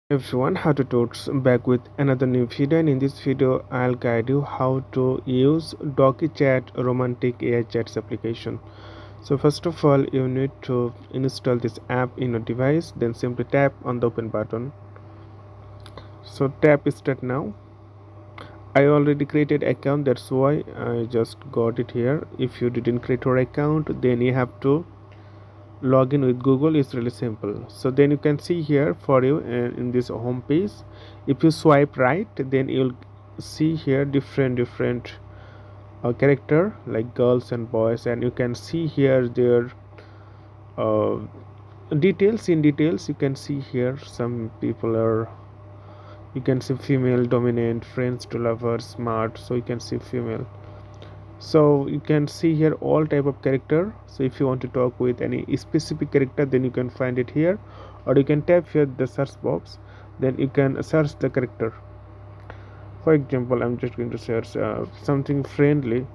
Everyone, how to totes back with another new video, and in this video I'll guide you how to use Dokichat romantic AI chats application. So first of all, you need to install this app in your device, then simply tap on the open button. So tap start now. I already created account, that's why I just got it here. If you didn't create your account, then you have to login with Google. Is really simple. So then you can see here for you in this home page, if you swipe right, then you'll see here different character like girls and boys, and you can see here their uh, details. In details you can see here some people are, you can see female, dominant, friends to lovers, smart. So you can see female. So you can see here all type of character. So if you want to talk with any specific character, then you can find it here, or you can tap here the search box, then you can search the character. For example, I'm just going to search something friendly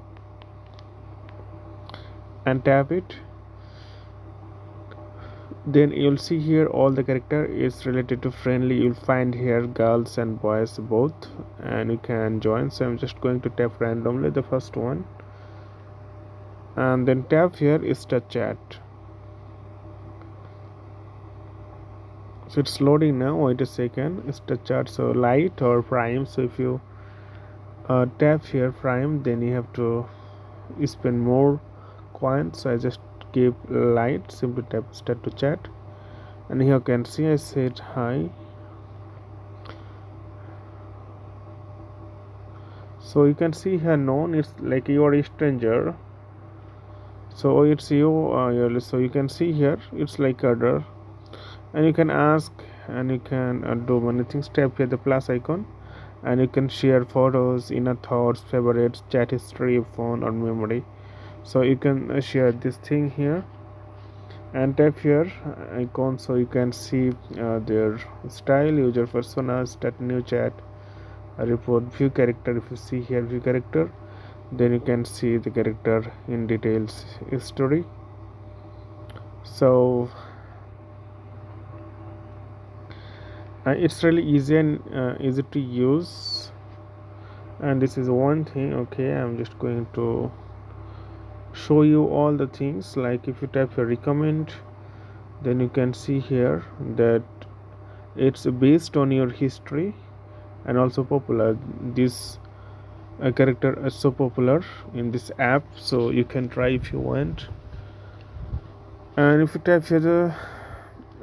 and tap it. Then you'll see here all the character is related to friendly. You'll find here girls and boys both, and you can join. So I'm just going to tap randomly the first one, and then tap here is the chat. So it's loading now. Wait a second. It's the chart. So light or prime. So if you tap here prime, then you have to spend more coins. So I just give light. Simply tap start to chat, and here you can see I said hi. So you can see here known. It's like you are a stranger. So it's you. So you can see here it's like other, and you can ask, and you can do many things. Tap here the plus icon, and you can share photos, inner thoughts, favorites, chat history, phone or memory. So you can share this thing here, and tap here icon, so you can see their style, user persona, start new chat, report, view character. If you see here view character, then you can see the character in details history. So it's really easy and easy to use, and this is one thing. Okay, I'm just going to show you all the things. Like if you type your recommend, then you can see here that it's based on your history and also popular. This character is so popular in this app, so you can try if you want. And if you type here the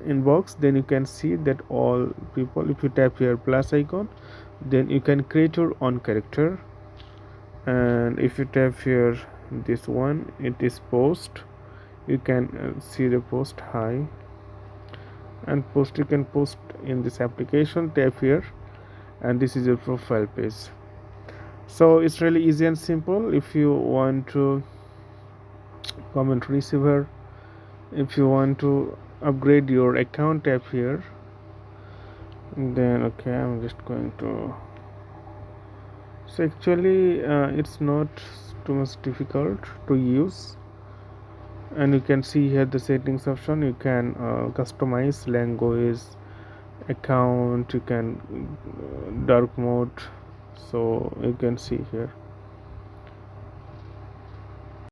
inbox, then you can see that all people. If you tap here plus icon, then you can create your own character. And if you tap here this one, it is post, you can see the post hi, and post, you can post in this application. Tap here, and this is your profile page. So it's really easy and simple. If you want to comment receiver, if you want to upgrade your account, tap here. Then okay, I'm just going to, so actually it's not too much difficult to use. And you can see here the settings option. You can customize language, account, you can dark mode. So you can see here